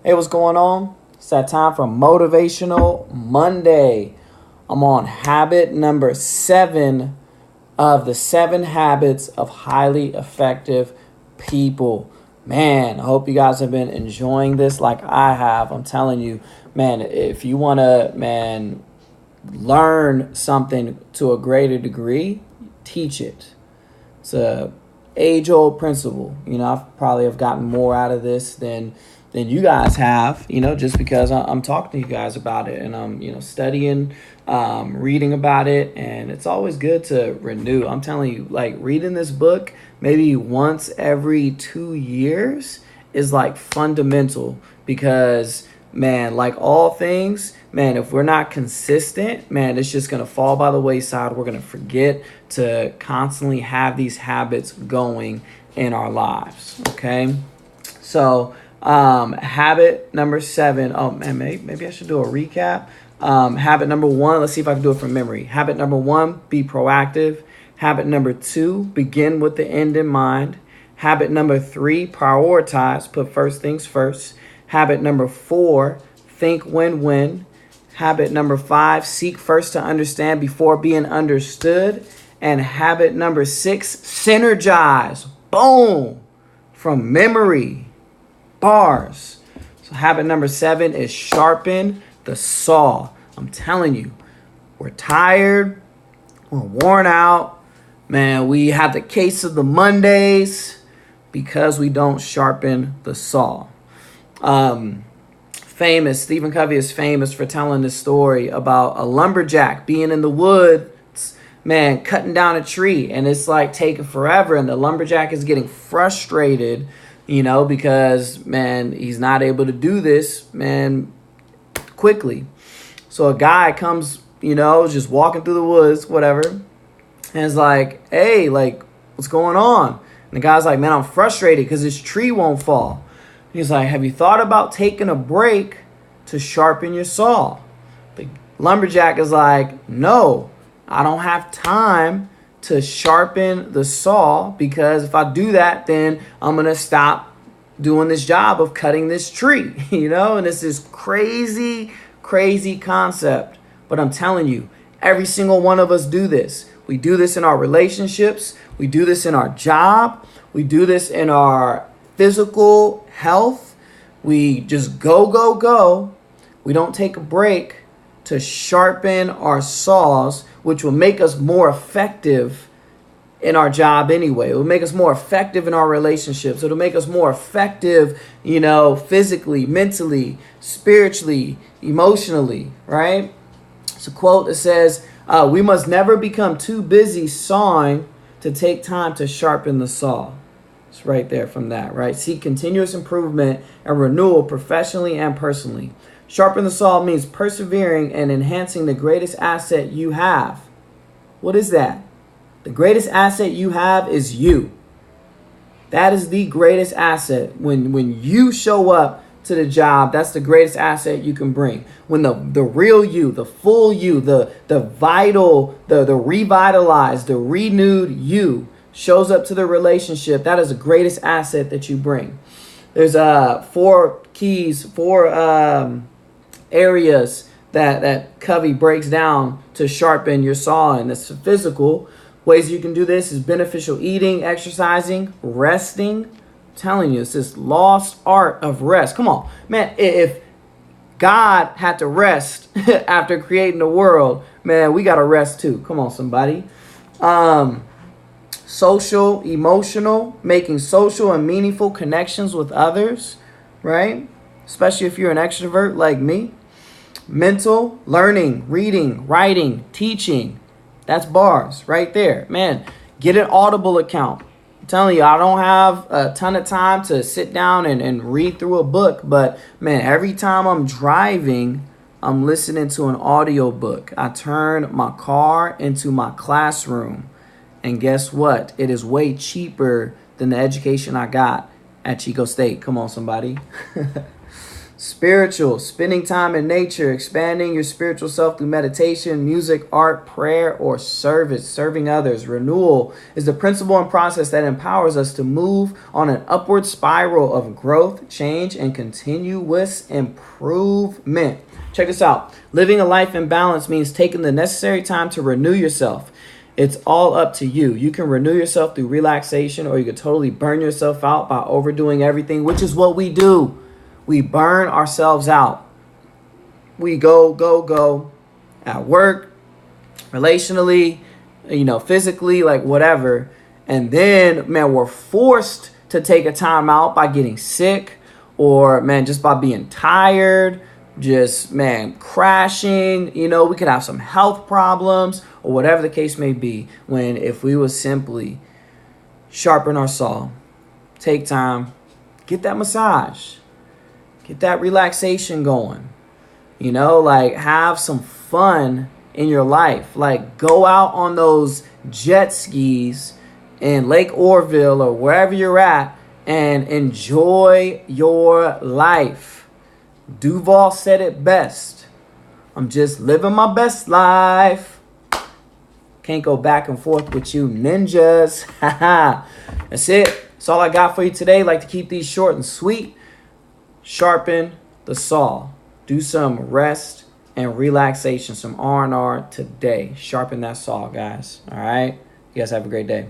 Hey, what's going on? It's that time for Motivational Monday. I'm on habit number 7 of the 7 habits of highly effective people. Man, I hope you guys have been enjoying this like I have. I'm telling you, man, if you want to, learn something to a greater degree, teach it. It's a age-old principle. I probably have gotten more out of this than you guys have, just because I'm talking to you guys about it and I'm, studying, reading about it. And it's always good to renew. I'm telling you, like reading this book maybe once every 2 years is like fundamental because, man, like all things, man, if we're not consistent, man, it's just going to fall by the wayside. We're going to forget to constantly have these habits going in our lives. Okay. So, habit number 7. Oh man, maybe I should do a recap. Habit number 1, let's see if I can do it from memory. Habit number 1, be proactive. Habit number 2, begin with the end in mind. Habit number 3, prioritize, put first things first. Habit number 4, think win-win. Habit number 5, seek first to understand before being understood. And habit number 6, synergize. Boom! From memory. Bars. So habit number 7 is sharpen the saw. I'm telling you, we're tired, we're worn out. Man, we have the case of the Mondays because we don't sharpen the saw. Stephen Covey is famous for telling this story about a lumberjack being in the woods, man, cutting down a tree, and it's like taking forever, and the lumberjack is getting frustrated, because, man, he's not able to do this, man, quickly. So a guy comes, just walking through the woods, whatever, and is like, hey, like, what's going on? And the guy's like, man, I'm frustrated because this tree won't fall. He's like, have you thought about taking a break to sharpen your saw? The lumberjack is like, no, I don't have time to sharpen the saw because if I do that, then I'm going to stop doing this job of cutting this tree, and it's this crazy, crazy concept. But I'm telling you, every single one of us do this. We do this in our relationships. We do this in our job. We do this in our physical health. We just go. We don't take a break to sharpen our saws, which will make us more effective in our job anyway. It will make us more effective in our relationships. It'll make us more effective, physically, mentally, spiritually, emotionally, right? It's a quote that says, we must never become too busy sawing to take time to sharpen the saw. It's right there from that, right? Seek continuous improvement and renewal professionally and personally. Sharpen the saw means persevering and enhancing the greatest asset you have. What is that? The greatest asset you have is you. That is the greatest asset. When you show up to the job, that's the greatest asset you can bring. When the real you, the full you, the vital, the revitalized, the renewed you shows up to the relationship, that is the greatest asset that you bring. There's 4 keys, 4 areas that Covey breaks down to sharpen your saw, and it's physical. Ways you can do this is beneficial eating, exercising, resting. I'm telling you, it's this lost art of rest. Come on, man, if God had to rest after creating the world, man, we got to rest too. Come on, somebody. Social, emotional, making social and meaningful connections with others, right? Especially if you're an extrovert like me. Mental, learning, reading, writing, teaching. That's bars right there. Man, get an Audible account. I'm telling you, I don't have a ton of time to sit down and read through a book. But, man, every time I'm driving, I'm listening to an audio book. I turn my car into my classroom. And guess what? It is way cheaper than the education I got at Chico State. Come on, somebody. Spiritual, spending time in nature, expanding your spiritual self through meditation, music, art, prayer, or service, serving others. Renewal is the principle and process that empowers us to move on an upward spiral of growth, change, and continuous improvement. Check this out. Living a life in balance means taking the necessary time to renew yourself. It's all up to you. You can renew yourself through relaxation, or you can totally burn yourself out by overdoing everything, which is what we do. We burn ourselves out. We go at work, relationally, physically, like whatever. And then, man, we're forced to take a time out by getting sick, or, man, just by being tired, just, man, crashing. We could have some health problems or whatever the case may be. When if we would simply sharpen our saw, take time, get that massage, get that relaxation going, like have some fun in your life. Like go out on those jet skis in Lake Orville or wherever you're at and enjoy your life. Duval said it best. I'm just living my best life. Can't go back and forth with you ninjas. That's it. That's all I got for you today. Like to keep these short and sweet. Sharpen the saw. Do some rest and relaxation, some R&R today. Sharpen that saw, guys. All right? You guys have a great day.